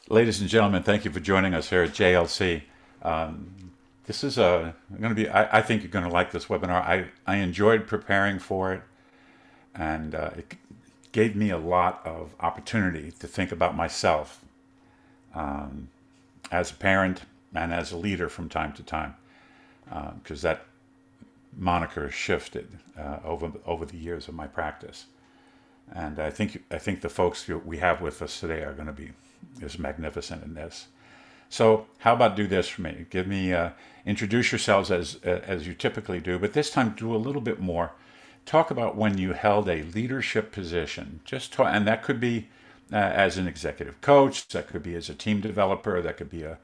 Ladies and gentlemen, thank you for joining us here at JLC. This is going to be, I think you're going to like this webinar. I enjoyed preparing for it, and it gave me a lot of opportunity to think about myself as a parent and as a leader from time to time, because that moniker shifted over the years of my practice. And I think the folks we have with us today are going to be is magnificent in this. So how about do this for me? Give me introduce yourselves as you typically do, but this time do a little bit more. Talk about when you held a leadership position. And that could be as an executive coach, that could be as a team developer, that could be a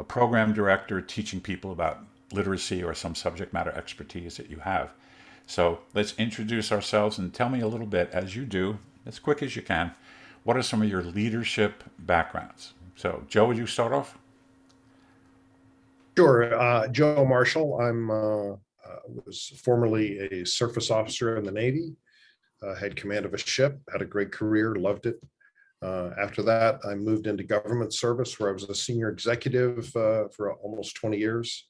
program director teaching people about literacy or some subject matter expertise that you have. So let's introduce ourselves and tell me a little bit, as you do, as quick as you can, what are some of your leadership backgrounds? So, Joe, would you start off? Sure. Joe Marshall. Was formerly a surface officer in the Navy, had command of a ship, had a great career, loved it. After that, I moved into government service where I was a senior executive for almost 20 years.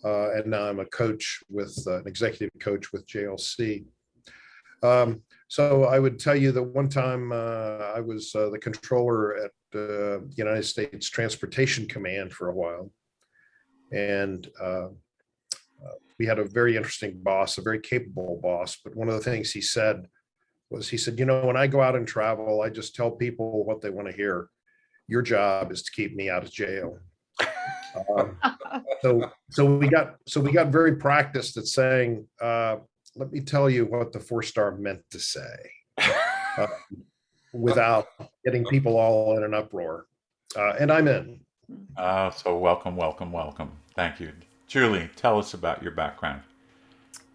And now I'm a coach with an executive coach with JLC. So I would tell you that one time I was the controller at the United States Transportation Command for a while. And we had a very interesting boss, a very capable boss. But one of the things he said was, when I go out and travel, I just tell people what they want to hear. Your job is to keep me out of jail. Um, so we got very practiced at saying, let me tell you what the 4-star meant to say, uh, without getting people all in an uproar. And I'm in. So welcome, welcome, welcome. Thank you. Julie, tell us about your background.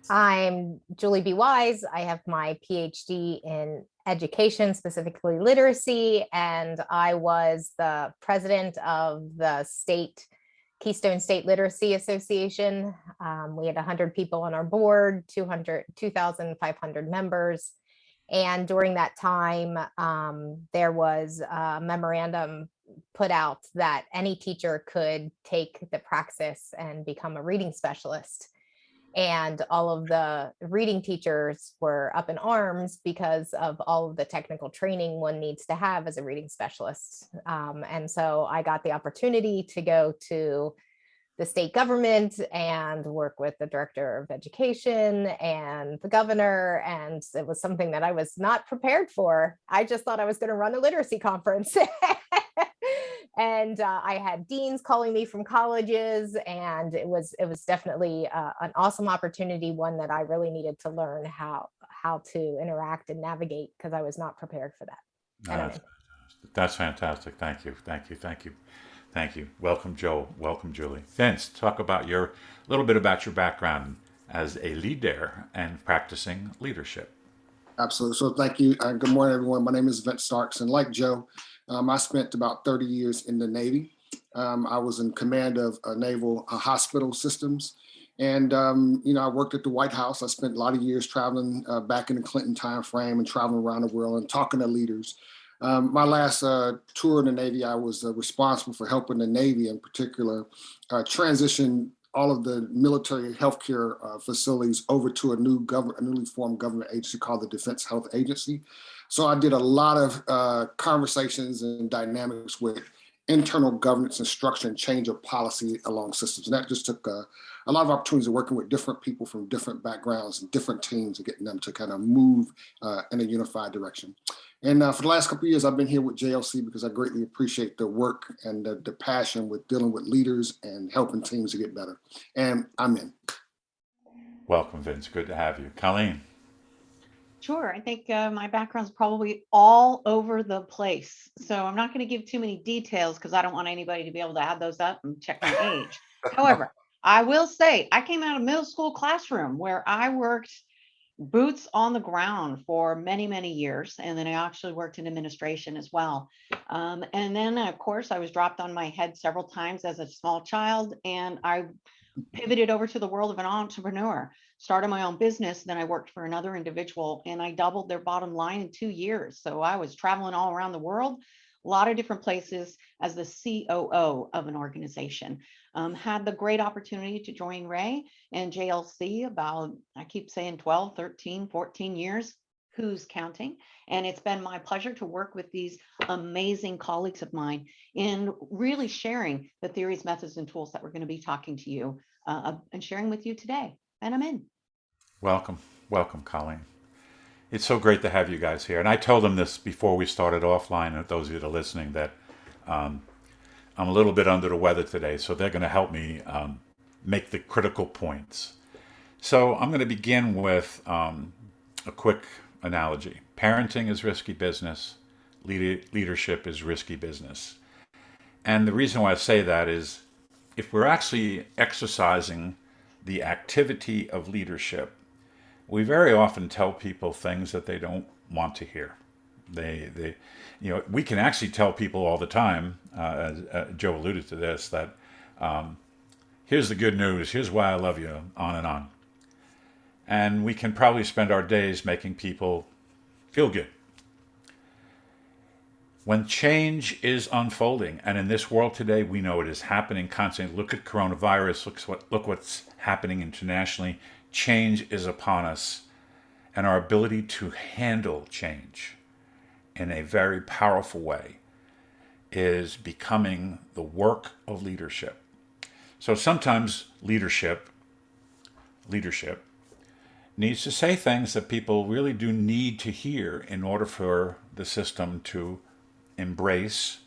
I'm Julie B. Wise. I have my PhD in education, specifically literacy, and I was the president of the Keystone State Literacy Association. We had 100 people on our board, 2,500 members. And during that time, there was a memorandum put out that any teacher could take the praxis and become a reading specialist. And all of the reading teachers were up in arms because of all of the technical training one needs to have as a reading specialist. And so I got the opportunity to go to the state government and work with the director of education and the governor. And it was something that I was not prepared for. I just thought I was going to run a literacy conference. And I had deans calling me from colleges, and it was definitely an awesome opportunity, one that I really needed to learn how to interact and navigate, because I was not prepared for that. And I'm Uh, in. that's fantastic. Thank you. Thank you. Thank you. Thank you. Welcome, Joe. Welcome, Julie. Vince, talk about a little bit about your background as a leader and practicing leadership. Absolutely. So thank you. Good morning, everyone. My name is Vince Starks, and like Joe, I spent about 30 years in the Navy. I was in command of naval hospital systems. And, I worked at the White House. I spent a lot of years traveling back in the Clinton timeframe and traveling around the world and talking to leaders. My last tour in the Navy, I was responsible for helping the Navy in particular transition all of the military healthcare facilities over to a newly formed government agency called the Defense Health Agency. So I did a lot of conversations and dynamics with internal governance and structure and change of policy along systems. And that just took a lot of opportunities of working with different people from different backgrounds and different teams and getting them to kind of move in a unified direction. And for the last couple of years, I've been here with JLC because I greatly appreciate the work and the passion with dealing with leaders and helping teams to get better. And I'm in. Welcome, Vince. Good to have you. Colleen. Sure. I think my background's probably all over the place. So I'm not going to give too many details because I don't want anybody to be able to add those up and check my age. However, I will say I came out of middle school classroom where I worked boots on the ground for many, many years. And then I actually worked in administration as well. And then, of course, I was dropped on my head several times as a small child, and I pivoted over to the world of an entrepreneur, started my own business. Then I worked for another individual and I doubled their bottom line in 2 years. So I was traveling all around the world, a lot of different places as the COO of an organization. Had the great opportunity to join Ray and JLC about, I keep saying 12, 13, 14 years. Who's counting? And it's been my pleasure to work with these amazing colleagues of mine in really sharing the theories, methods, and tools that we're going to be talking to you and sharing with you today. And I'm in. Welcome. Welcome, Colleen. It's so great to have you guys here. And I told them this before we started offline, and those of you that are listening, that I'm a little bit under the weather today, so they're going to help me make the critical points. So I'm going to begin with a quick analogy. Parenting is risky business. Leadership is risky business. And the reason why I say that is if we're actually exercising the activity of leadership, we very often tell people things that they don't want to hear. We can actually tell people all the time, as Joe alluded to this, that here's the good news, here's why I love you, on and on. And we can probably spend our days making people feel good. When change is unfolding, and in this world today, we know it is happening constantly. Look at coronavirus, look what's happening internationally. Change is upon us, and our ability to handle change in a very powerful way is becoming the work of leadership. So sometimes leadership needs to say things that people really do need to hear in order for the system to embrace,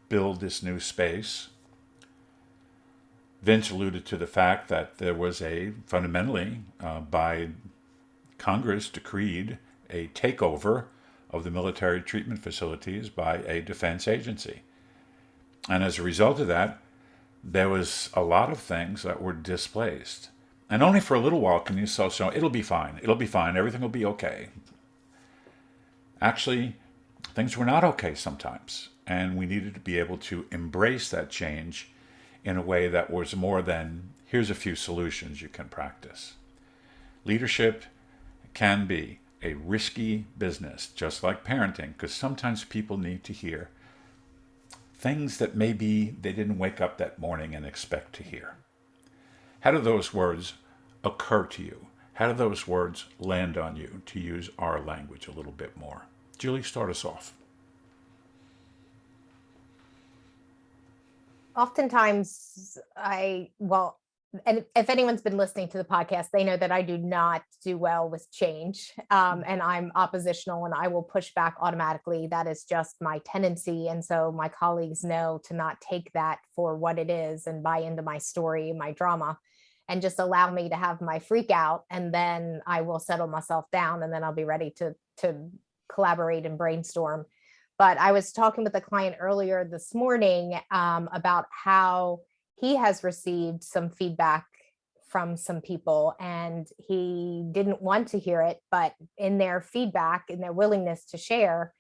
build this new space. Vince alluded to the fact that there was fundamentally, by Congress decreed a takeover of the military treatment facilities by a defense agency. And as a result of that, there was a lot of things that were displaced. And only for a little while can you say, so it'll be fine, everything will be okay. Actually, things were not okay sometimes. And we needed to be able to embrace that change in a way that was more than, here's a few solutions you can practice. Leadership can be a risky business, just like parenting, because sometimes people need to hear things that maybe they didn't wake up that morning and expect to hear. How do those words occur to you? How do those words land on you, to use our language a little bit more? Julie, start us off. Oftentimes and if anyone's been listening to the podcast, they know that I do not do well with change, and I'm oppositional, and I will push back automatically. That is just my tendency. And so my colleagues know to not take that for what it is and buy into my story, my drama, and just allow me to have my freak out. And then I will settle myself down, and then I'll be ready to collaborate and brainstorm. But I was talking with a client earlier this morning about how he has received some feedback from some people, and he didn't want to hear it, but in their feedback, in their willingness to share,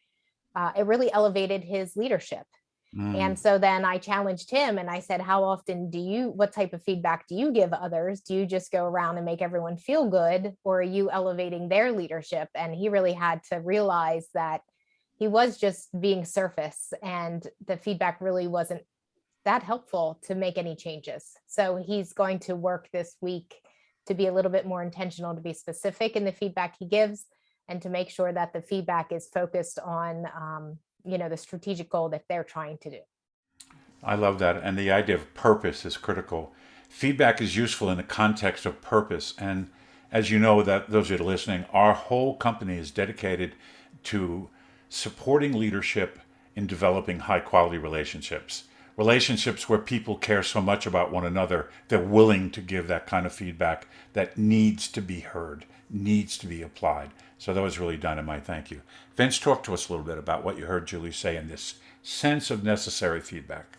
it really elevated his leadership. And so then I challenged him and I said, how often what type of feedback do you give others? Do you just go around and make everyone feel good, or are you elevating their leadership? And he really had to realize that he was just being surface, and the feedback really wasn't that helpful to make any changes. So he's going to work this week to be a little bit more intentional, to be specific in the feedback he gives, and to make sure that the feedback is focused on the strategic goal that they're trying to do. I love that. And the idea of purpose is critical. Feedback is useful in the context of purpose. And as you know, that those of you listening, our whole company is dedicated to supporting leadership in developing high quality relationships where people care so much about one another, they're willing to give that kind of feedback that needs to be heard, needs to be applied. So that was really dynamite. Thank you. Vince, talk to us a little bit about what you heard Julie say in this sense of necessary feedback.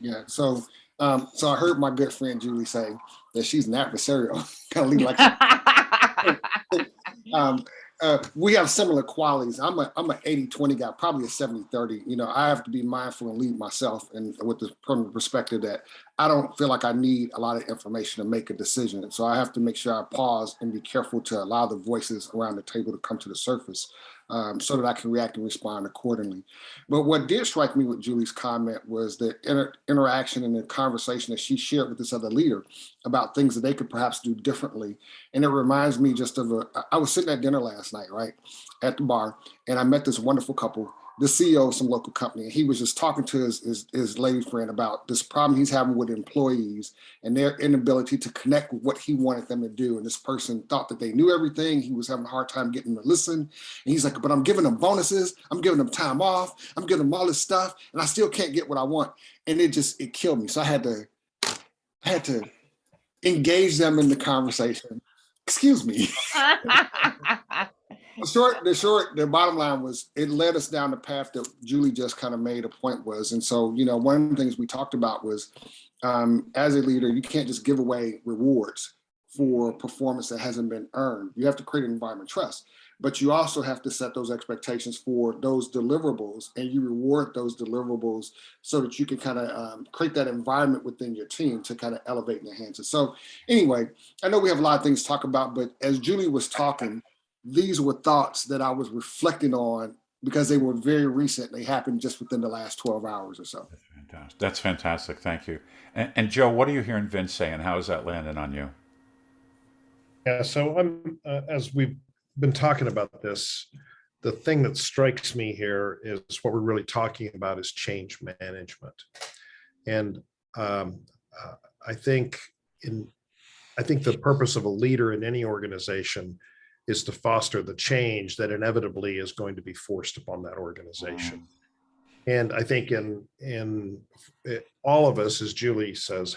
Yeah. So I heard my good friend Julie say that she's an adversarial, kind of like we have similar qualities. I'm an 80-20 guy, probably a 70-30. I have to be mindful and lead myself, and with the perspective that I don't feel like I need a lot of information to make a decision. And so I have to make sure I pause and be careful to allow the voices around the table to come to the surface. so that I can react and respond accordingly. But what did strike me with Julie's comment was the interaction and the conversation that she shared with this other leader about things that they could perhaps do differently. And it reminds me just of I was sitting at dinner last night, right, at the bar, and I met this wonderful couple, the CEO of some local company, and he was just talking to his lady friend about this problem he's having with employees and their inability to connect with what he wanted them to do. And this person thought that they knew everything. He was having a hard time getting them to listen. And he's like, but I'm giving them bonuses. I'm giving them time off. I'm giving them all this stuff. And I still can't get what I want. And it killed me. So I had to engage them in the conversation. Excuse me. The bottom line was it led us down the path that Julie just kind of made a point was. And so, one of the things we talked about was as a leader, you can't just give away rewards for performance that hasn't been earned. You have to create an environment of trust, but you also have to set those expectations for those deliverables, and you reward those deliverables so that you can kind of create that environment within your team to kind of elevate and enhance it. So anyway, I know we have a lot of things to talk about, but as Julie was talking, these were thoughts that I was reflecting on because they were very recent. They happened just within the last 12 hours or so. That's fantastic. Thank you. And Joe, what are you hearing Vince say, and how is that landing on you? Yeah, so as we've been talking about this, the thing that strikes me here is what we're really talking about is change management. And I think the purpose of a leader in any organization is to foster the change that inevitably is going to be forced upon that organization. And I think in all of us, as Julie says,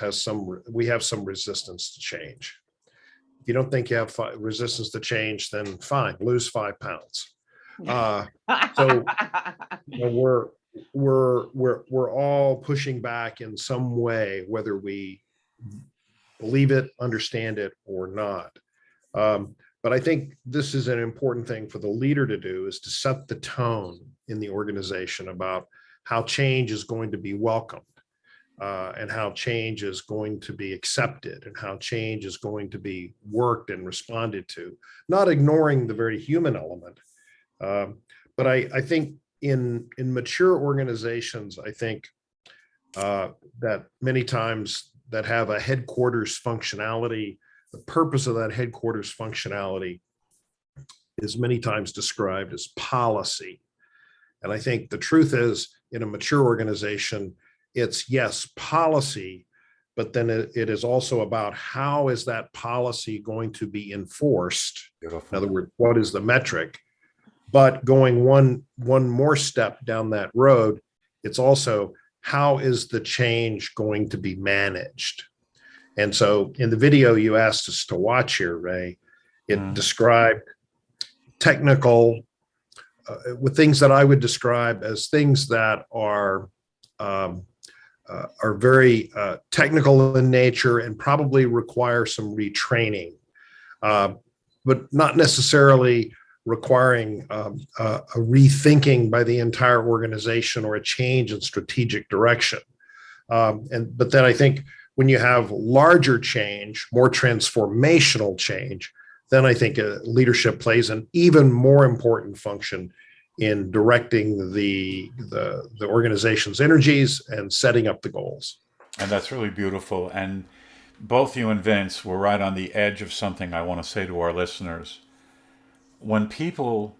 we have some resistance to change. If you don't think you have resistance to change, then fine, lose 5 pounds. So we're all pushing back in some way, whether we believe it, understand it, or not. But I think this is an important thing for the leader to do, is to set the tone in the organization about how change is going to be welcomed, and how change is going to be accepted, and how change is going to be worked and responded to, not ignoring the very human element. But I think in mature organizations, I think that many times that have a headquarters functionality, the purpose of that headquarters functionality is many times described as policy. And I think the truth is, in a mature organization, it's yes, policy, but then it is also about how is that policy going to be enforced? Beautiful. In other words, what is the metric? But going one more step down that road, it's also how is the change going to be managed? And so in the video you asked us to watch here, Ray, it described technical with things that I would describe as things that are very technical in nature and probably require some retraining, but not necessarily requiring a rethinking by the entire organization or a change in strategic direction. But then I think when you have larger change, more transformational change, then I think leadership plays an even more important function in directing the organization's energies and setting up the goals. And that's really beautiful. And both you and Vince were right on the edge of something I want to say to our listeners. When people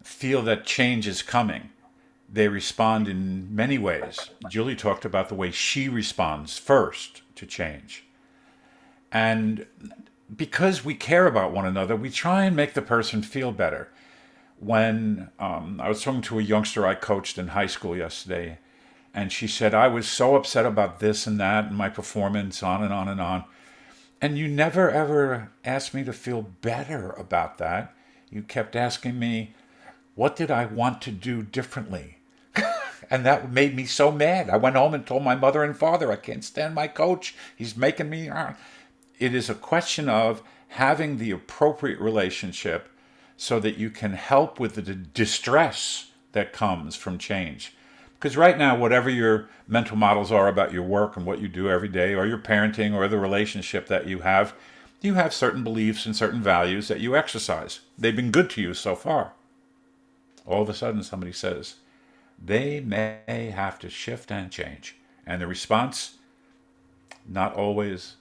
feel that change is coming, they respond in many ways. Julie talked about the way she responds first to change. And because we care about one another, we try and make the person feel better. When I was talking to a youngster I coached in high school yesterday, and she said, I was so upset about this and that and my performance, on and on and on. And you never, ever asked me to feel better about that. You kept asking me, what did I want to do differently? And that made me so mad. I went home and told my mother and father, I can't stand my coach. He's making me. It is a question of having the appropriate relationship so that you can help with the distress that comes from change. Because right now, whatever your mental models are about your work and what you do every day, or your parenting, or the relationship that you have certain beliefs and certain values that you exercise. They've been good to you so far. All of a sudden somebody says they may have to shift and change. And the response, not always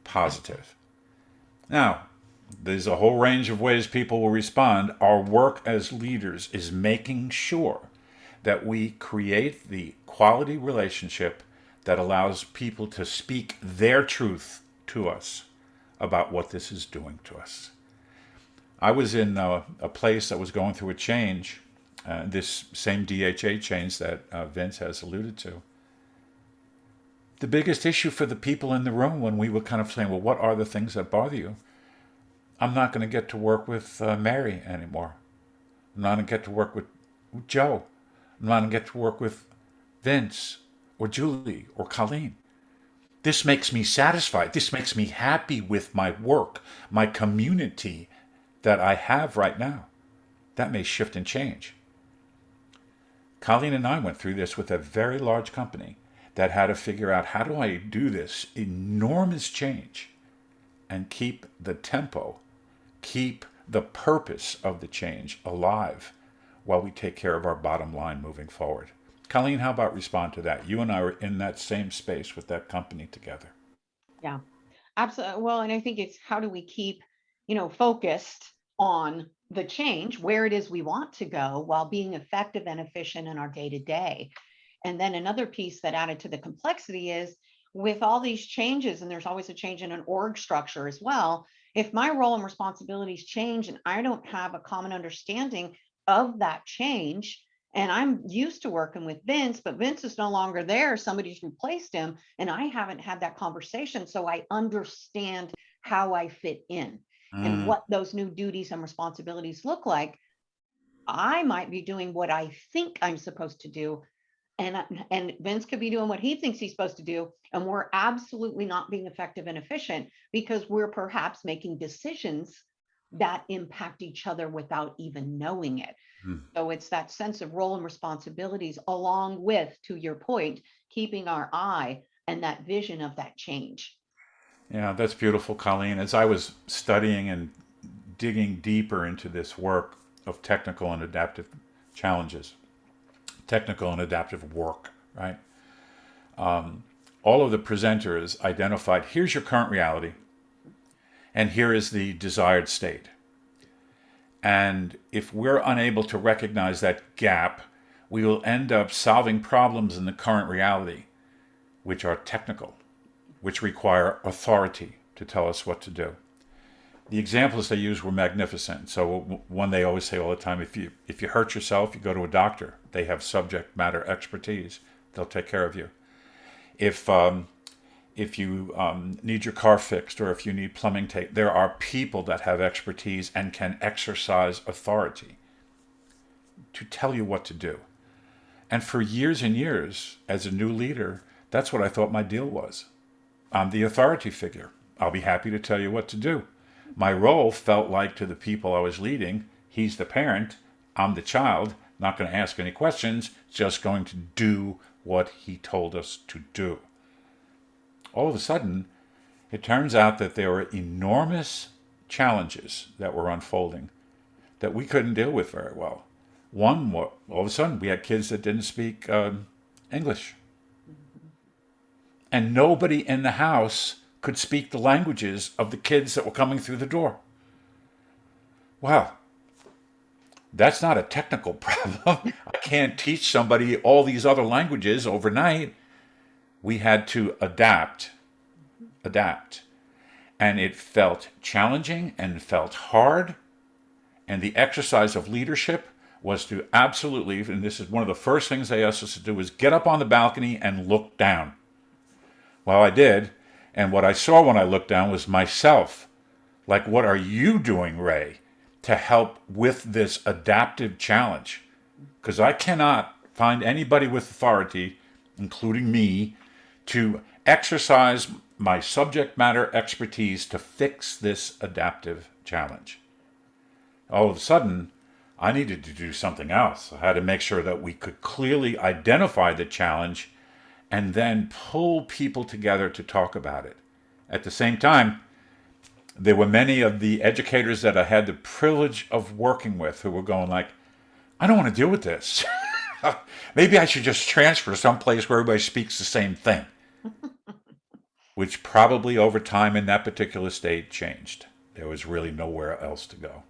positive. Now, there's a whole range of ways people will respond. Our work as leaders is making sure that we create the quality relationship that allows people to speak their truth to us about what this is doing to us. I was in a place that was going through a change, this same DHA change that Vince has alluded to. The biggest issue for the people in the room when we were kind of saying, well, what are the things that bother you? I'm not going to get to work with Mary anymore. I'm not going to get to work with Joe. I'm not going to get to work with Vince or Julie or Colleen. This makes me satisfied. This makes me happy with my work, my community that I have right now. That may shift and change. Colleen and I went through this with a very large company that had to figure out, how do I do this enormous change and keep the tempo, keep the purpose of the change alive while we take care of our bottom line moving forward. Colleen, how about respond to that? You and I were in that same space with that company together. Yeah, absolutely. Well, and I think it's how do we keep, focused on the change, where it is we want to go while being effective and efficient in our day to day. And then another piece that added to the complexity is with all these changes, and there's always a change in an org structure as well. If my role and responsibilities change and I don't have a common understanding of that change, and I'm used to working with Vince, but Vince is no longer there, somebody's replaced him, and I haven't had that conversation. So I understand how I fit in and what those new duties and responsibilities look like. I might be doing what I think I'm supposed to do, and Vince could be doing what he thinks he's supposed to do, and we're absolutely not being effective and efficient because we're perhaps making decisions that impact each other without even knowing it. So it's that sense of role and responsibilities, along with, to your point, keeping our eye and that vision of that change. Yeah, that's beautiful, Colleen. As I was studying and digging deeper into this work of technical and adaptive challenges, technical and adaptive work, right? All of the presenters identified, here's your current reality, and here is the desired state. And if we're unable to recognize that gap, we will end up solving problems in the current reality, which are technical, which require authority to tell us what to do. The examples they used were magnificent. So one they always say all the time, if you hurt yourself, you go to a doctor. They have subject matter expertise. They'll take care of you. If you need your car fixed or if you need plumbing tape, there are people that have expertise and can exercise authority to tell you what to do. And for years and years, as a new leader, that's what I thought my deal was. I'm the authority figure. I'll be happy to tell you what to do. My role felt like, to the people I was leading, he's the parent, I'm the child, not going to ask any questions, just going to do what he told us to do. All of a sudden, it turns out that there were enormous challenges that were unfolding that we couldn't deal with very well. One, all of a sudden, we had kids that didn't speak English. And nobody in the house could speak the languages of the kids that were coming through the door. Wow. That's not a technical problem. I can't teach somebody all these other languages overnight. We had to adapt. And it felt challenging and felt hard. And the exercise of leadership was to absolutely, and this is one of the first things they asked us to do, was get up on the balcony and look down. Well, I did. And what I saw when I looked down was myself. Like, what are you doing, Ray, to help with this adaptive challenge? Because I cannot find anybody with authority, including me, to exercise my subject matter expertise to fix this adaptive challenge. All of a sudden, I needed to do something else. I had to make sure that we could clearly identify the challenge and then pull people together to talk about it. At the same time, there were many of the educators that I had the privilege of working with who were going like, I don't want to deal with this. Maybe I should just transfer someplace where everybody speaks the same thing, which probably over time in that particular state changed. There was really nowhere else to go.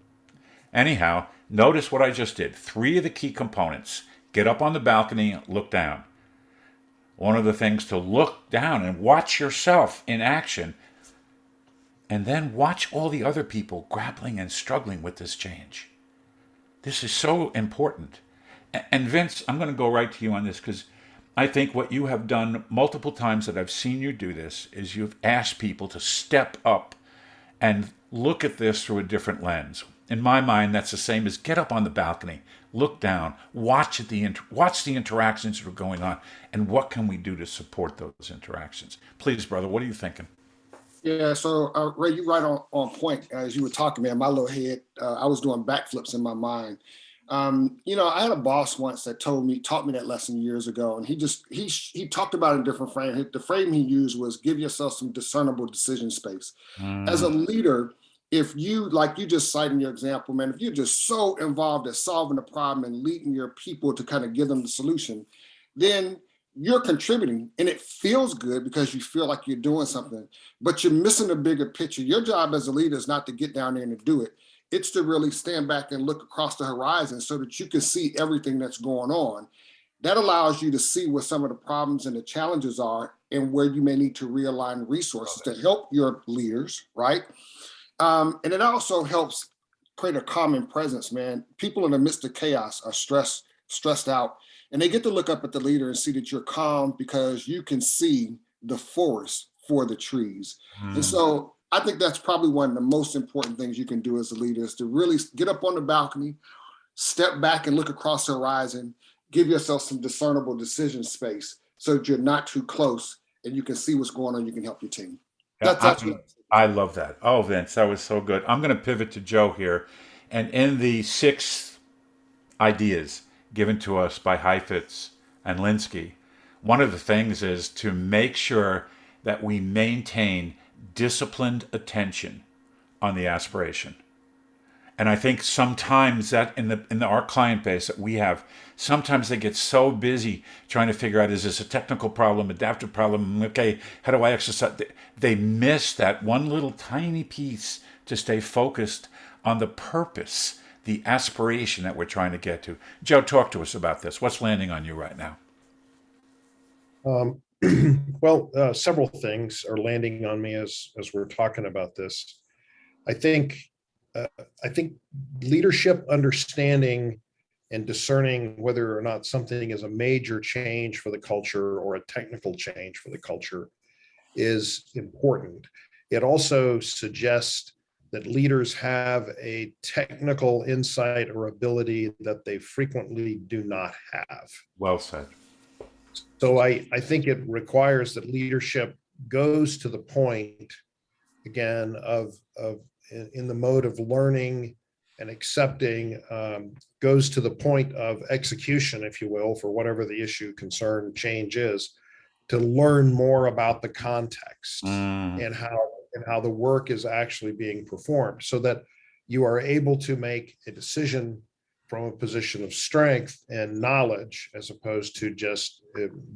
Anyhow, notice what I just did. 3 of the key components. Get up on the balcony, look down. One of the things to look down and watch yourself in action, and then watch all the other people grappling and struggling with this change. This is so important. And Vince, I'm going to go right to you on this because I think what you have done multiple times that I've seen you do this is you've asked people to step up and look at this through a different lens. In my mind, that's the same as get up on the balcony, look down, watch the interactions that are going on, and what can we do to support those interactions? Please, brother, what are you thinking? Yeah, so Ray, you're right on point. As you were talking, man, my little head, I was doing backflips in my mind. I had a boss once that taught me that lesson years ago, and he talked about a different frame. The frame he used was give yourself some discernible decision space. As a leader, if you, like you just cited in your example, man, if you're just so involved in solving the problem and leading your people to kind of give them the solution, then you're contributing and it feels good because you feel like you're doing something, but you're missing the bigger picture. Your job as a leader is not to get down there and to do it. It's to really stand back and look across the horizon so that you can see everything that's going on. That allows you to see where some of the problems and the challenges are and where you may need to realign resources to help your leaders, right? And it also helps create a common presence, man. People in the midst of chaos are stressed out, and they get to look up at the leader and see that you're calm because you can see the forest for the trees. And so I think that's probably one of the most important things you can do as a leader is to really get up on the balcony, step back and look across the horizon, give yourself some discernible decision space so that you're not too close and you can see what's going on. You can help your team. That's what I love that. Oh, Vince, that was so good. I'm going to pivot to Joe here. And in the 6 ideas given to us by Heifetz and Linsky, one of the things is to make sure that we maintain disciplined attention on the aspiration. And I think sometimes that in our client base that we have, sometimes they get so busy trying to figure out, is this a technical problem, adaptive problem? Okay, how do I exercise? They miss that one little tiny piece to stay focused on the purpose, the aspiration that we're trying to get to. Joe, talk to us about this. What's landing on you right now? Several things are landing on me as we're talking about this. I think leadership understanding and discerning whether or not something is a major change for the culture or a technical change for the culture is important. It also suggests that leaders have a technical insight or ability that they frequently do not have. Well said. So I think it requires that leadership goes to the point, again, of in the mode of learning and accepting, goes to the point of execution, if you will, for whatever the issue, concern, change is, to learn more about the context and how the work is actually being performed, so that you are able to make a decision from a position of strength and knowledge as opposed to just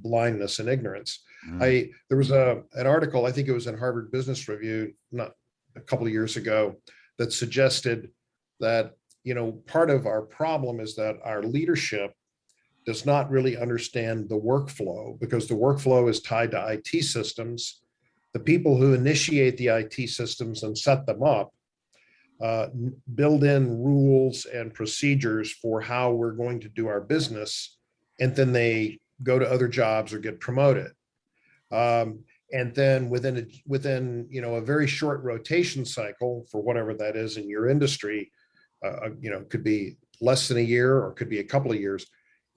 blindness and ignorance. There was an article, I think it was in Harvard Business Review, not a couple of years ago, that suggested that, part of our problem is that our leadership does not really understand the workflow, because the workflow is tied to IT systems. The people who initiate the IT systems and set them up build in rules and procedures for how we're going to do our business, and then they go to other jobs or get promoted. And then within a very short rotation cycle for whatever that is in your industry, could be less than a year or could be a couple of years,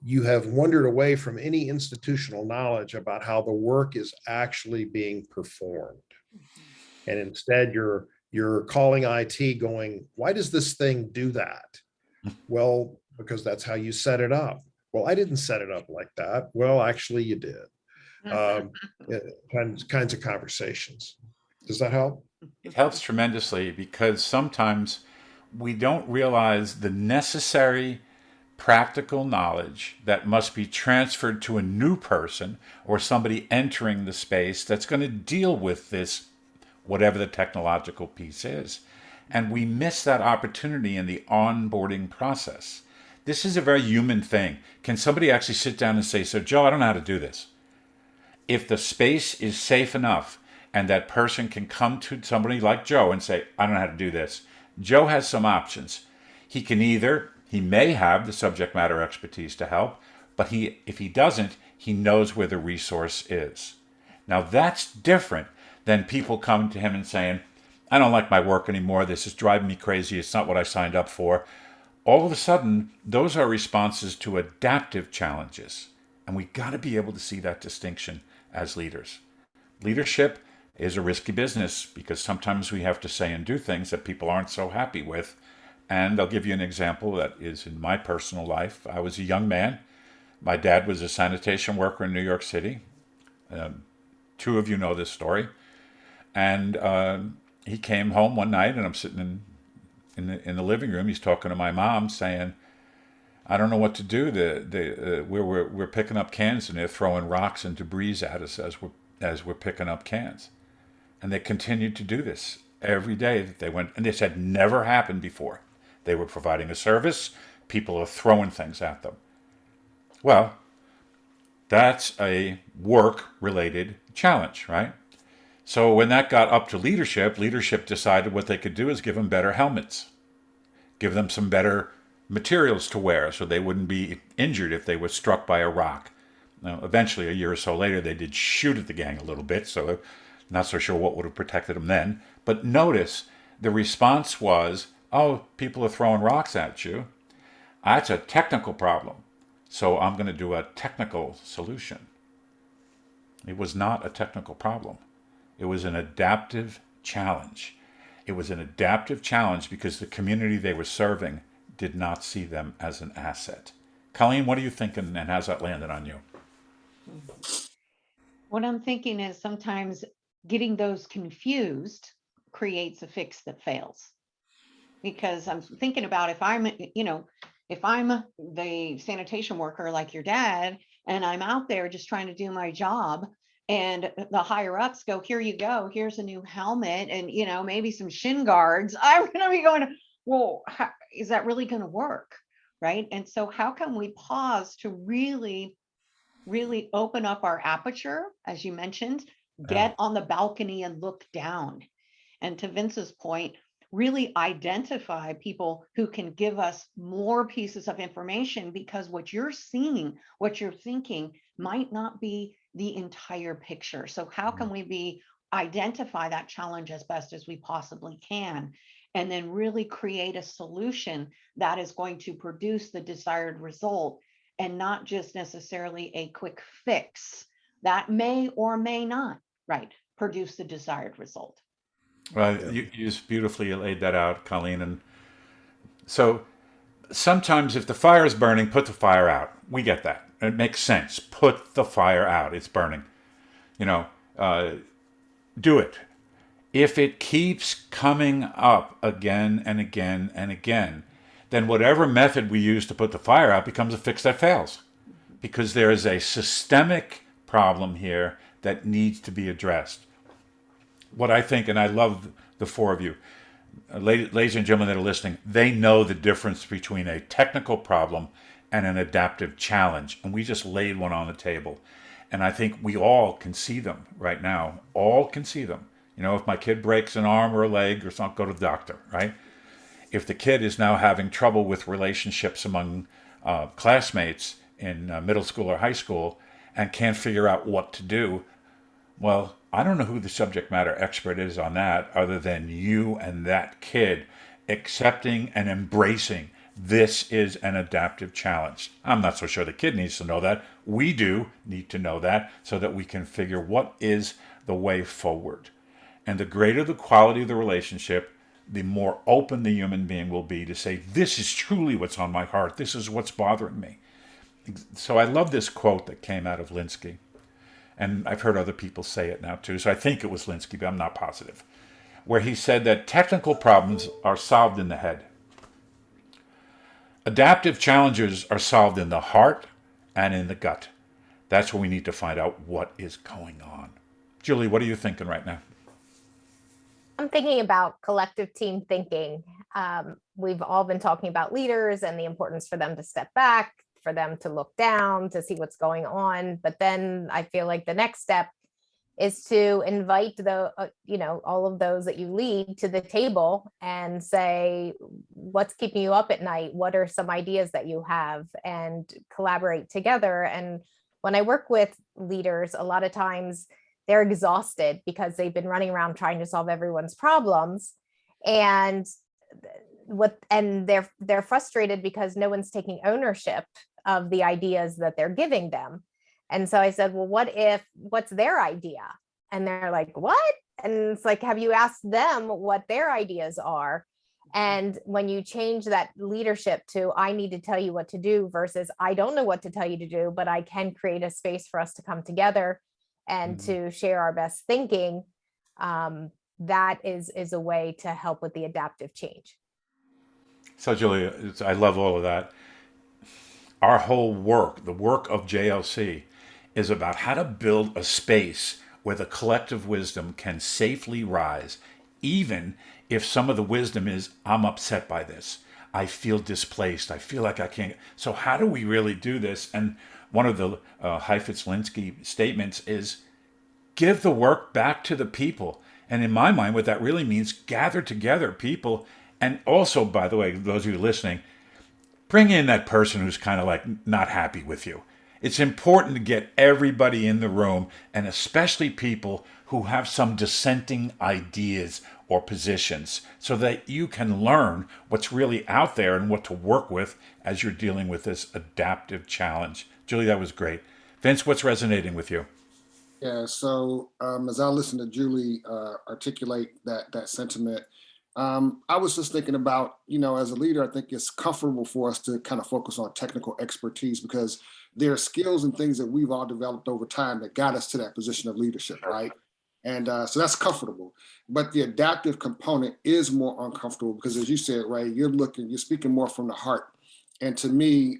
you have wandered away from any institutional knowledge about how the work is actually being performed. And instead you're calling IT going, why does this thing do that? Well, because that's how you set it up. Well, I didn't set it up like that. Well, actually you did. Kinds of conversations. Does that help? It helps tremendously because sometimes we don't realize the necessary practical knowledge that must be transferred to a new person or somebody entering the space that's going to deal with this, whatever the technological piece is. And we miss that opportunity in the onboarding process. This is a very human thing. Can somebody actually sit down and say, so Joe, I don't know how to do this? If the space is safe enough and that person can come to somebody like Joe and say, I don't know how to do this, Joe has some options. He may have the subject matter expertise to help, but if he doesn't, he knows where the resource is. Now that's different than people coming to him and saying, I don't like my work anymore. This is driving me crazy. It's not what I signed up for. All of a sudden, those are responses to adaptive challenges. And we got to be able to see that distinction as leaders. Leadership is a risky business because sometimes we have to say and do things that people aren't so happy with. And I'll give you an example that is in my personal life. I was a young man. My dad was a sanitation worker in New York City. Two of you know this story. And he came home one night, and I'm sitting in the living room. He's talking to my mom, saying, "I don't know what to do. We're picking up cans, and they're throwing rocks and debris at us as we're picking up cans." And they continued to do this every day that they went, and this had never happened before. They were providing a service. People are throwing things at them. Well, that's a work-related challenge, right? So when that got up to leadership decided what they could do is give them better helmets, give them some better materials to wear so they wouldn't be injured if they were struck by a rock. Now, eventually, a year or so later, they did shoot at the gang a little bit, so not so sure what would have protected them then. But notice the response was, oh, people are throwing rocks at you. That's a technical problem, so I'm going to do a technical solution. It was not a technical problem. It was an adaptive challenge. It was an adaptive challenge because the community they were serving did not see them as an asset. Colleen, what are you thinking, and how's that landed on you? What I'm thinking is sometimes getting those confused creates a fix that fails. Because I'm thinking about if I'm the sanitation worker like your dad, and I'm out there just trying to do my job, and the higher ups go, here you go, here's a new helmet, and maybe some shin guards, I'm going to be going, well, is that really going to work? Right. And so how can we pause to really open up our aperture, as you mentioned, get on the balcony and look down? And to Vince's point, really identify people who can give us more pieces of information, because what you're seeing, what you're thinking might not be the entire picture. So how can we identify that challenge as best as we possibly can, and then really create a solution that is going to produce the desired result, and not just necessarily a quick fix that may or may not, right, produce the desired result. Well, you just beautifully laid that out, Colleen. And so sometimes if the fire is burning, put the fire out. We get that. It makes sense. Put the fire out. It's burning. Do it. If it keeps coming up again and again and again, then whatever method we use to put the fire out becomes a fix that fails, because there is a systemic problem here that needs to be addressed. What I think, and I love the four of you, ladies and gentlemen that are listening, they know the difference between a technical problem and an adaptive challenge. And we just laid one on the table. And I think we all can see them right now. All can see them. If my kid breaks an arm or a leg or something, go to the doctor, right? If the kid is now having trouble with relationships among classmates in middle school or high school and can't figure out what to do, well, I don't know who the subject matter expert is on that other than you and that kid accepting and embracing this is an adaptive challenge. I'm not so sure the kid needs to know that. We do need to know that so that we can figure what is the way forward. And the greater the quality of the relationship, the more open the human being will be to say, this is truly what's on my heart. This is what's bothering me. So I love this quote that came out of Linsky. And I've heard other people say it now too, so I think it was Linsky, but I'm not positive, where he said that technical problems are solved in the head. Adaptive challenges are solved in the heart and in the gut. That's where we need to find out what is going on. Julie, what are you thinking right now? I'm thinking about collective team thinking. We've all been talking about leaders and the importance for them to step back, for them to look down, to see what's going on. But then I feel like the next step is to invite all of those that you lead to the table and say, what's keeping you up at night? What are some ideas that you have? And collaborate together. And when I work with leaders, a lot of times they're exhausted because they've been running around trying to solve everyone's problems. And they're frustrated because no one's taking ownership of the ideas that they're giving them. And so I said, well, what's their idea? And they're like, what? And it's like, have you asked them what their ideas are? And when you change that leadership to, I need to tell you what to do versus I don't know what to tell you to do, but I can create a space for us to come together and to share our best thinking, that is a way to help with the adaptive change. So, Julie, I love all of that. Our whole work, the work of JLC, is about how to build a space where the collective wisdom can safely rise, even if some of the wisdom is, I'm upset by this. I feel displaced. I feel like I can't. So how do we really do this? And one of the Heifetz-Linsky statements is, give the work back to the people. And in my mind, what that really means, gather together people. And also, by the way, those of you listening, bring in that person who's kind of like not happy with you. It's important to get everybody in the room, and especially people who have some dissenting ideas or positions, so that you can learn what's really out there and what to work with as you're dealing with this adaptive challenge. Julie, that was great. Vince, what's resonating with you? Yeah, so as I listen to Julie articulate that sentiment, I was just thinking about, as a leader, I think it's comfortable for us to kind of focus on technical expertise because there are skills and things that we've all developed over time that got us to that position of leadership, right? And so that's comfortable. But the adaptive component is more uncomfortable because, as you said, Ray, you're speaking more from the heart. And to me,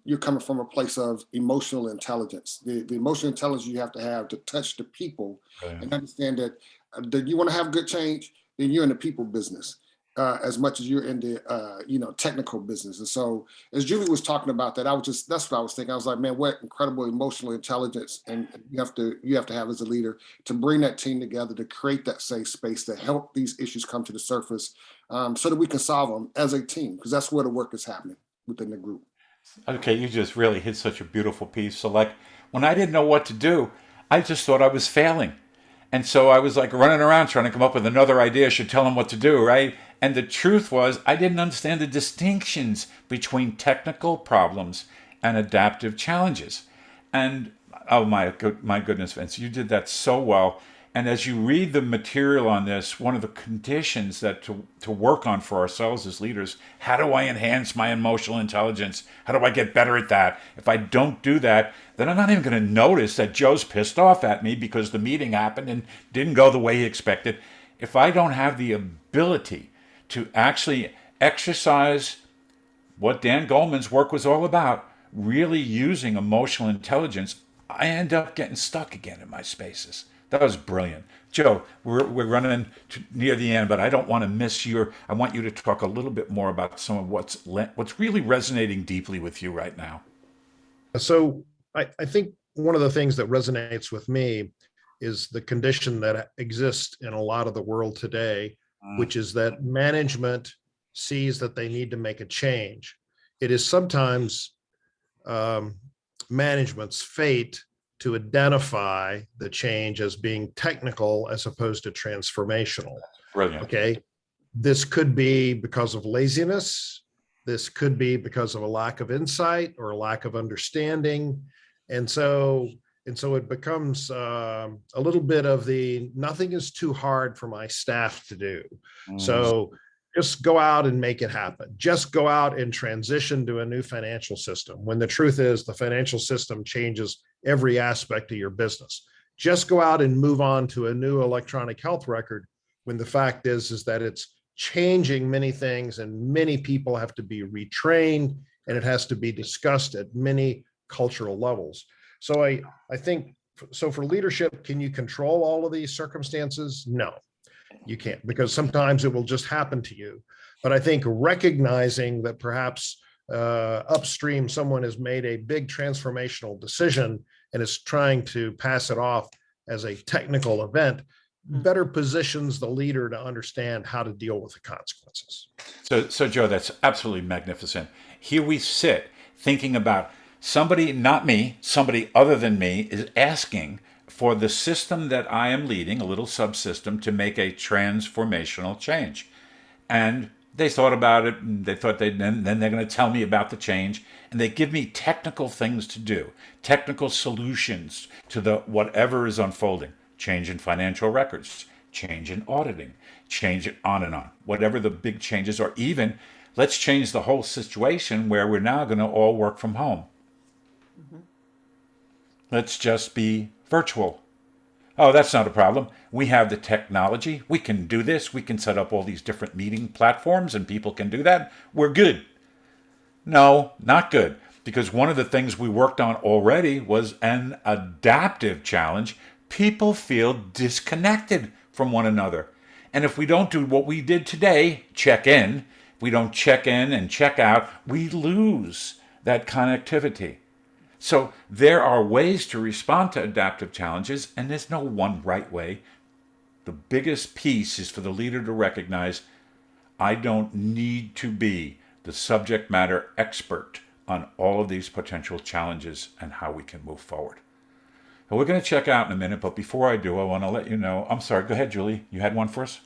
you're coming from a place of emotional intelligence. The emotional intelligence you have to touch the people and understand that you want to have good change, then you're in the people business as much as you're in the technical business. And so, as Julie was talking about that, that's what I was thinking. I was like, man, what incredible emotional intelligence, and you have to have as a leader to bring that team together to create that safe space to help these issues come to the surface, so that we can solve them as a team, because that's where the work is happening within the group. Okay, you just really hit such a beautiful piece. So, like, when I didn't know what to do, I just thought I was failing. And so I was like running around trying to come up with another idea, I should tell them what to do, right? And the truth was, I didn't understand the distinctions between technical problems and adaptive challenges. And oh my goodness, Vince, you did that so well. And as you read the material on this, one of the conditions that to work on for ourselves as leaders, how do I enhance my emotional intelligence? How do I get better at that? If I don't do that, then I'm not even going to notice that Joe's pissed off at me because the meeting happened and didn't go the way he expected. If I don't have the ability to actually exercise what Dan Goleman's work was all about, really using emotional intelligence, I end up getting stuck again in my spaces. That was brilliant. Joe, we're running near the end, but I don't want to miss I want you to talk a little bit more about some of what's really resonating deeply with you right now. So I think one of the things that resonates with me is the condition that exists in a lot of the world today, which is that management sees that they need to make a change. It is sometimes management's fate to identify the change as being technical as opposed to transformational. Brilliant. Okay. This could be because of laziness. This could be because of a lack of insight or a lack of understanding. And so it becomes a little bit of nothing is too hard for my staff to do. So just go out and make it happen. Just go out and transition to a new financial system, when the truth is the financial system changes every aspect of your business. Just go out and move on to a new electronic health record, when the fact is that it's changing many things and many people have to be retrained and it has to be discussed at many cultural levels. So I think, so for leadership, can you control all of these circumstances? No, you can't, because sometimes it will just happen to you. But I think recognizing that perhaps upstream someone has made a big transformational decision and is trying to pass it off as a technical event better positions the leader to understand how to deal with the consequences. So Joe, that's absolutely magnificent. Here we sit thinking about somebody, not me, somebody other than me is asking for the system that I am leading, a little subsystem, to make a transformational change. And they thought about it, and they thought then they're going to tell me about the change, and they give me technical things to do, technical solutions to the whatever is unfolding. Change in financial records, change in auditing, change it on and on, whatever the big changes are. Even let's change the whole situation where we're now going to all work from home. Let's just be virtual. Oh, that's not a problem. We have the technology. We can do this. We can set up all these different meeting platforms and people can do that. We're good. No, not good. Because one of the things we worked on already was an adaptive challenge. People feel disconnected from one another. And if we don't do what we did today, check in, if we don't check in and check out, we lose that connectivity. So there are ways to respond to adaptive challenges, and there's no one right way. The biggest piece is for the leader to recognize, I don't need to be the subject matter expert on all of these potential challenges and how we can move forward. And we're going to check out in a minute, but before I do, I want to let you know, I'm sorry, go ahead, Julie. You had one for us?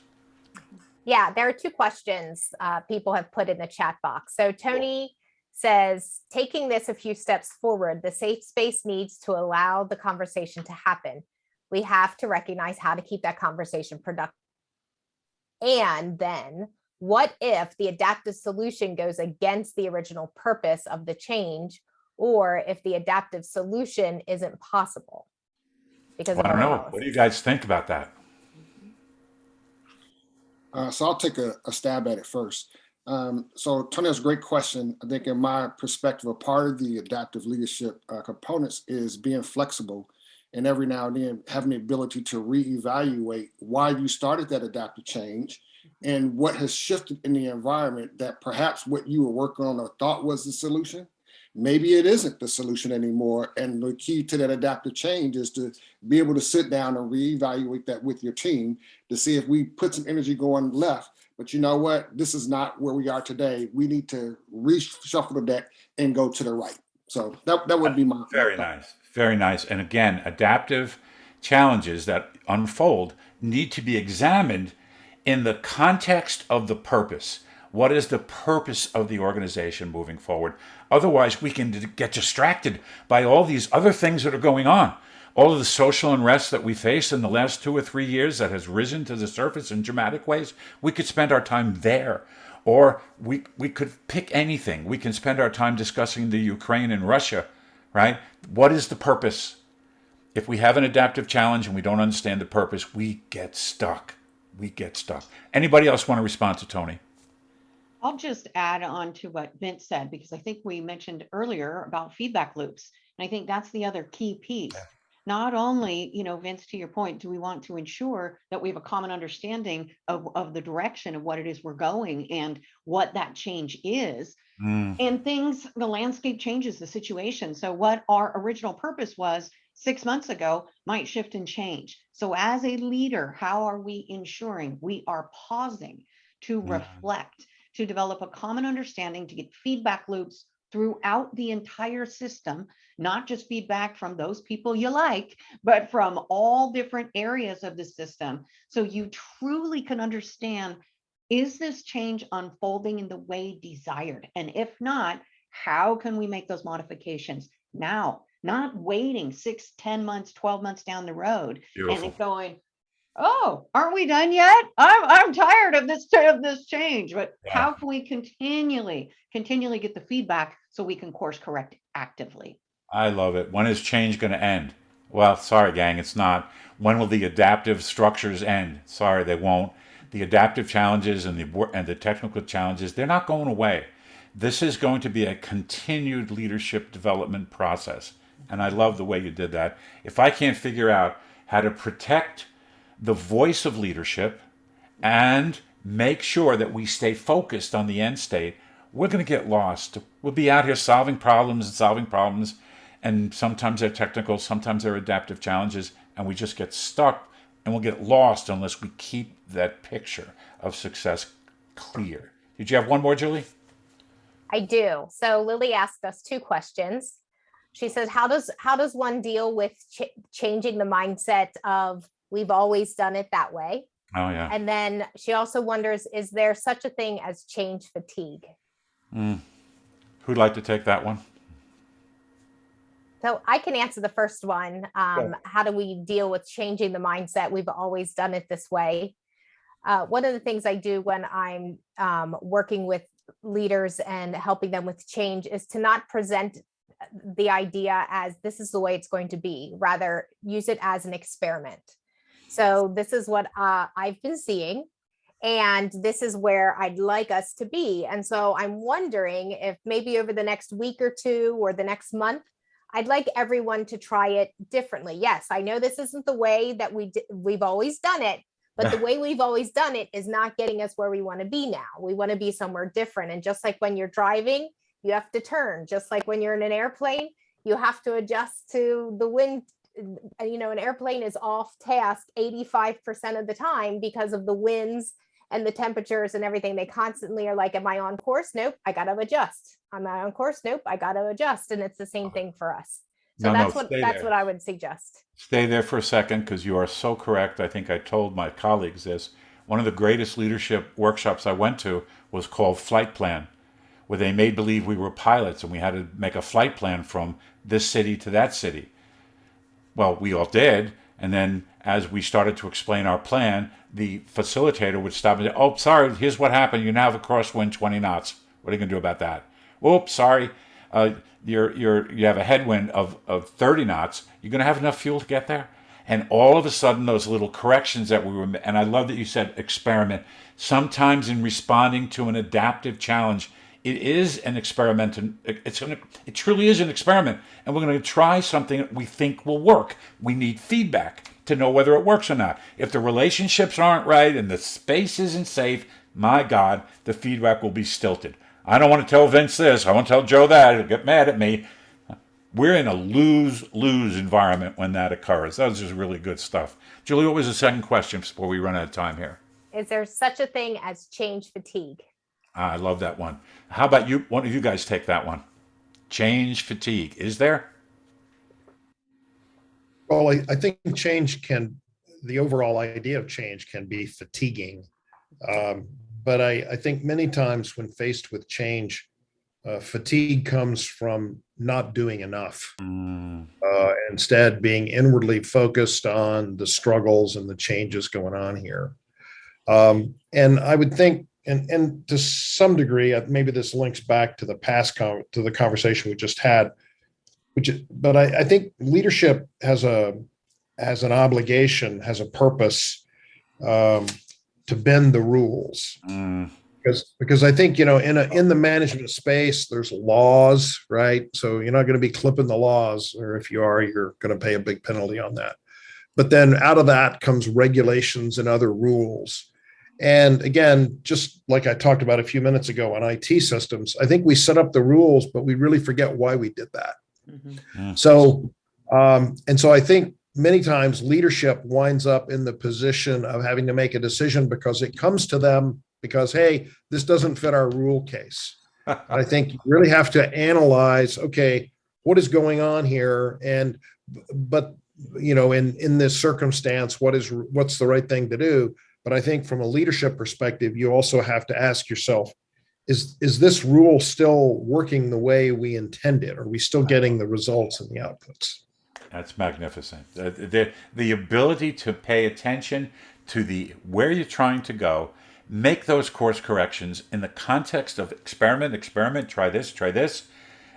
Yeah, there are two questions people have put in the chat box. So Tony says, taking this a few steps forward, the safe space needs to allow the conversation to happen. We have to recognize how to keep that conversation productive. And then what if the adaptive solution goes against the original purpose of the change, or if the adaptive solution isn't possible? Because I don't know. What do you guys think about that? So I'll take a stab at it first. So Tony, that's a great question. I think in my perspective, a part of the adaptive leadership components is being flexible and every now and then having the ability to reevaluate why you started that adaptive change and what has shifted in the environment that perhaps what you were working on or thought was the solution, maybe it isn't the solution anymore. And the key to that adaptive change is to be able to sit down and reevaluate that with your team to see if we put some energy going left, but you know what, this is not where we are today. We need to reshuffle the deck and go to the right. So that would be my very nice. Very nice. And again, adaptive challenges that unfold need to be examined in the context of the purpose. What is the purpose of the organization moving forward? Otherwise, we can get distracted by all these other things that are going on. All of the social unrest that we face in the last 2 or 3 years that has risen to the surface in dramatic ways, we could spend our time there. Or we could pick anything. We can spend our time discussing the Ukraine and Russia, right? What is the purpose? If we have an adaptive challenge and we don't understand the purpose, we get stuck. We get stuck. Anybody else want to respond to Tony? I'll just add on to what Vince said, because I think we mentioned earlier about feedback loops. And I think that's the other key piece. Yeah. Not only, Vince, to your point, do we want to ensure that we have a common understanding of the direction of what it is we're going and what that change is. And the landscape changes the situation. So what our original purpose was 6 months ago might shift and change. So as a leader, how are we ensuring we are pausing to reflect, to develop a common understanding, to get feedback loops throughout the entire system, not just feedback from those people you like, but from all different areas of the system. So you truly can understand, is this change unfolding in the way desired? And if not, how can we make those modifications now? Not waiting 6, 10 months, 12 months down the road. Beautiful. And going, oh, aren't we done yet? I'm tired of this change. But how can we continually get the feedback so we can course correct actively? I love it. When is change going to end? Well, sorry, gang, it's not. When will the adaptive structures end? Sorry, they won't. The adaptive challenges and the technical challenges, they're not going away. This is going to be a continued leadership development process. And I love the way you did that. If I can't figure out how to protect the voice of leadership and make sure that we stay focused on the end state, we're going to get lost. We'll be out here solving problems, and sometimes they're technical, sometimes they're adaptive challenges, and we just get stuck and we'll get lost unless we keep that picture of success clear. Did you have one more, Julie? I do. So Lily asked us two questions. She says, how does one deal with changing the mindset of we've always done it that way? Oh, yeah. And then she also wonders, is there such a thing as change fatigue? Who'd like to take that one? So I can answer the first one. Sure. How do we deal with changing the mindset? We've always done it this way. One of the things I do when I'm working with leaders and helping them with change is to not present the idea as this is the way it's going to be, rather use it as an experiment. So this is what I've been seeing, and this is where I'd like us to be. And so I'm wondering if maybe over the next week or two or the next month, I'd like everyone to try it differently. Yes, I know this isn't the way that we've always done it, but the way we've always done it is not getting us where we want to be now. We want to be somewhere different. And just like when you're driving, you have to turn. Just like when you're in an airplane, you have to adjust to the wind. You know, an airplane is off task 85% of the time because of the winds and the temperatures and everything. They constantly are like, am I on course? Nope, I got to adjust. Am I on course? Nope, I got to adjust. And it's the same thing for us. So that's what I would suggest. Stay there for a second, because you are so correct. I think I told my colleagues this. One of the greatest leadership workshops I went to was called Flight Plan, where they made believe we were pilots and we had to make a flight plan from this city to that city. Well, we all did. And then as we started to explain our plan, the facilitator would stop and say, oh, sorry, here's what happened. You now have a crosswind 20 knots. What are you going to do about that? Oops, sorry. You have a headwind of 30 knots. You're going to have enough fuel to get there? And all of a sudden, those little corrections that we were, and I love that you said experiment. Sometimes in responding to an adaptive challenge, it is an experiment, and it truly is an experiment. And we're going to try something that we think will work. We need feedback to know whether it works or not. If the relationships aren't right and the space isn't safe, my God, the feedback will be stilted. I don't want to tell Vince this. I want to tell Joe that. He'll get mad at me. We're in a lose-lose environment when that occurs. That was just really good stuff. Julie, what was the second question before we run out of time here? Is there such a thing as change fatigue? I love that one. How about you? One of you guys take that one. Change fatigue. Is there? Well, I think the overall idea of change can be fatiguing. But I think many times when faced with change, fatigue comes from not doing enough. Instead, being inwardly focused on the struggles and the changes going on here. And I would think, and to some degree, maybe this links back to the conversation we just had. But I think leadership has an obligation, has a purpose to bend the rules. Because I think, in the management space, there's laws, right? So you're not going to be clipping the laws, or if you are, you're going to pay a big penalty on that. But then out of that comes regulations and other rules. And again, just like I talked about a few minutes ago on IT systems, I think we set up the rules, but we really forget why we did that. Yeah. So I think many times leadership winds up in the position of having to make a decision because it comes to them because, hey, this doesn't fit our rule case. I think you really have to analyze, okay, what is going on here? But in this circumstance, what's the right thing to do? But I think from a leadership perspective, you also have to ask yourself, is this rule still working the way we intended? Are we still getting the results and the outputs? That's magnificent. The ability to pay attention to where you're trying to go, make those course corrections in the context of experiment, try this.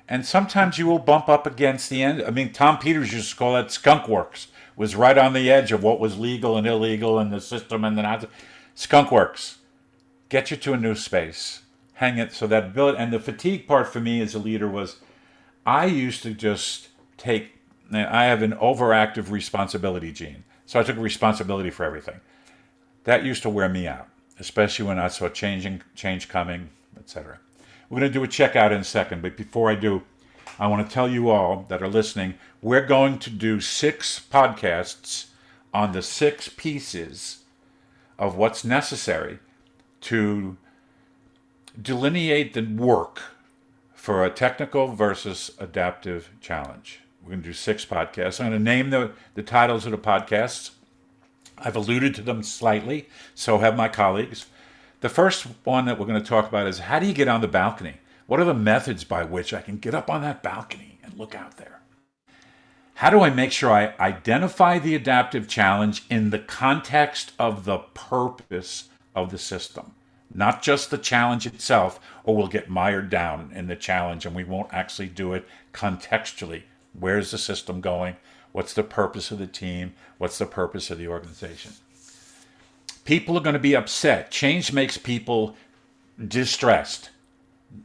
And sometimes you will bump up against the end. I mean, Tom Peters used to call that skunk works, was right on the edge of what was legal and illegal in the system and the not. Skunk works. Get you to a new space. hang it. So that ability, and the fatigue part for me as a leader was, I used to just take, I have an overactive responsibility gene. So I took responsibility for everything. That used to wear me out, especially when I saw change coming, etc. We're going to do a checkout in a second, but before I do, I want to tell you all that are listening, we're going to do 6 podcasts on the 6 pieces of what's necessary to delineate the work for a technical versus adaptive challenge. We're going to do 6 podcasts. I'm going to name the titles of the podcasts. I've alluded to them slightly, so have my colleagues. The first one that we're going to talk about is, how do you get on the balcony? What are the methods by which I can get up on that balcony and look out there? How do I make sure I identify the adaptive challenge in the context of the purpose of the system? Not just the challenge itself, or we'll get mired down in the challenge and we won't actually do it contextually. Where's the system going? What's the purpose of the team? What's the purpose of the organization? People are going to be upset. Change makes people distressed.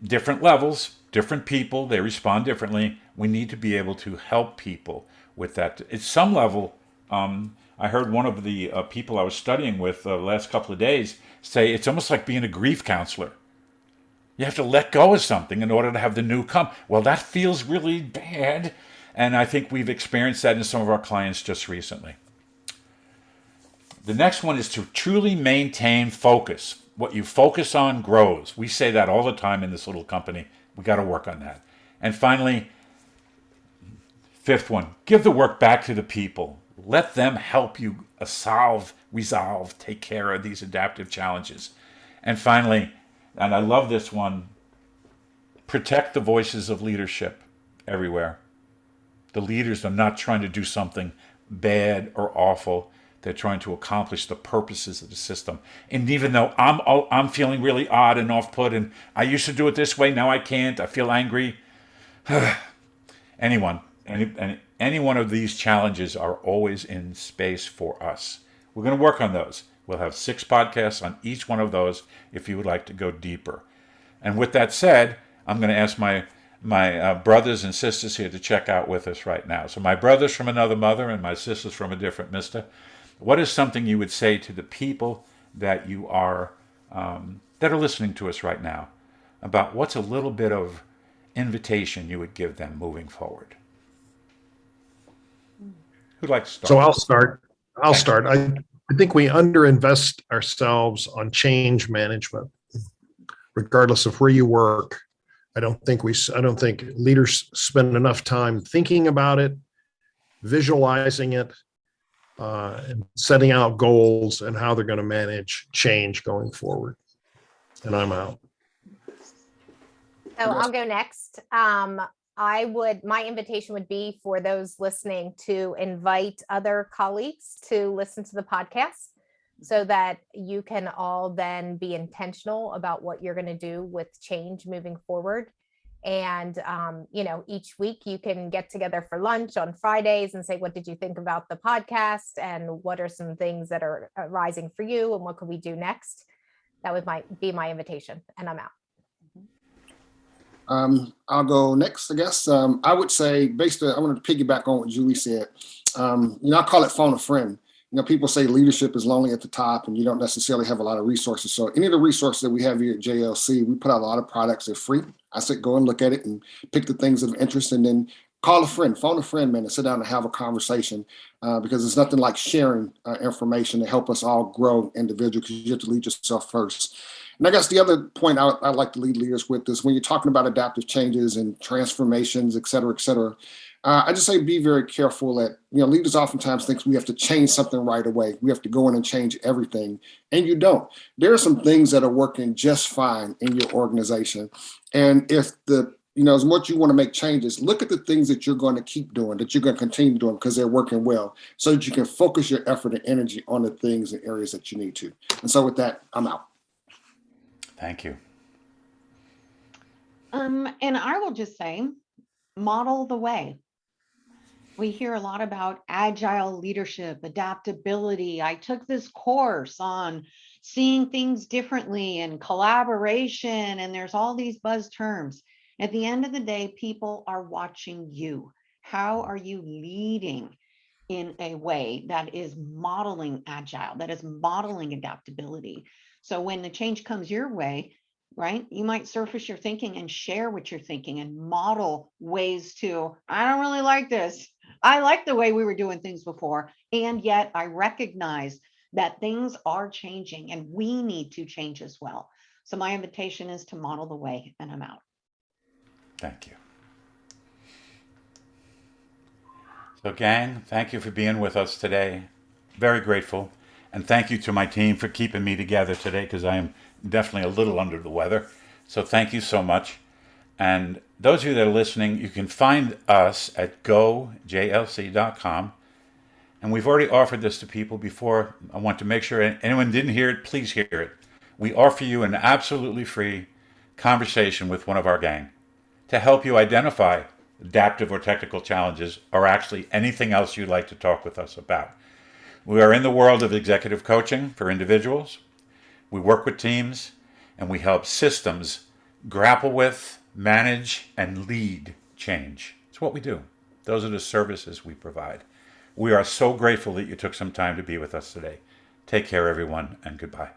Different levels, different people, they respond differently. We need to be able to help people with that. At some level, I heard one of the people I was studying with the last couple of days say it's almost like being a grief counselor. You have to let go of something in order to have the new come. Well, that feels really bad. And I think we've experienced that in some of our clients just recently. The next one is to truly maintain focus. What you focus on grows. We say that all the time in this little company. We got to work on that. And finally, 5th one, give the work back to the people. Let them help you resolve, take care of these adaptive challenges. And finally, and I love this one, protect the voices of leadership everywhere. The leaders are not trying to do something bad or awful. They're trying to accomplish the purposes of the system. And even though I'm feeling really odd and off-put, and I used to do it this way, now I can't, I feel angry. Any one of these challenges are always in space for us. We're going to work on those. We'll have 6 podcasts on each one of those if you would like to go deeper. And with that said, I'm going to ask my brothers and sisters here to check out with us right now. So my brothers from another mother and my sisters from a different mister. What is something you would say to the people that you are that are listening to us right now about what's a little bit of invitation you would give them moving forward? Who'd like to start? So I'll start. I think we underinvest ourselves on change management, regardless of where you work. I don't think leaders spend enough time thinking about it, visualizing it, and setting out goals and how they're going to manage change going forward. And I'm out. So I'll go next. My invitation would be for those listening to invite other colleagues to listen to the podcast so that you can all then be intentional about what you're going to do with change moving forward. And, each week you can get together for lunch on Fridays and say, what did you think about the podcast? And what are some things that are arising for you? And what could we do next? That would be my invitation, and I'm out. I'll go next, I guess. I would say, I want to piggyback on what Julie said. I call it phone a friend. People say leadership is lonely at the top and you don't necessarily have a lot of resources. So any of the resources that we have here at JLC, we put out a lot of products. They're free. I said, go and look at it and pick the things of interest and then call a friend, phone a friend, man, and sit down and have a conversation because there's nothing like sharing information to help us all grow individually because you have to lead yourself first. And I guess the other point I'd like to lead leaders with is when you're talking about adaptive changes and transformations, et cetera, I just say be very careful that, leaders oftentimes think we have to change something right away. We have to go in and change everything. And you don't. There are some things that are working just fine in your organization. And if as much you want to make changes, look at the things that you're going to keep doing, that you're going to continue doing because they're working well so that you can focus your effort and energy on the things and areas that you need to. And so with that, I'm out. Thank you. And I will just say, model the way. We hear a lot about agile leadership, adaptability. I took this course on seeing things differently and collaboration, and there's all these buzz terms. At the end of the day, people are watching you. How are you leading in a way that is modeling agile, that is modeling adaptability? So when the change comes your way, right, you might surface your thinking and share what you're thinking and model ways to, I don't really like this. I like the way we were doing things before. And yet I recognize that things are changing and we need to change as well. So my invitation is to model the way, and I'm out. Thank you. So gang, thank you for being with us today. Very grateful. And thank you to my team for keeping me together today, because I am definitely a little under the weather. So thank you so much. And those of you that are listening, you can find us at gojlc.com. And we've already offered this to people before. I want to make sure anyone didn't hear it, please hear it. We offer you an absolutely free conversation with one of our gang to help you identify adaptive or technical challenges, or actually anything else you'd like to talk with us about. We are in the world of executive coaching for individuals. We work with teams, and we help systems grapple with, manage, and lead change. It's what we do. Those are the services we provide. We are so grateful that you took some time to be with us today. Take care, everyone, and goodbye.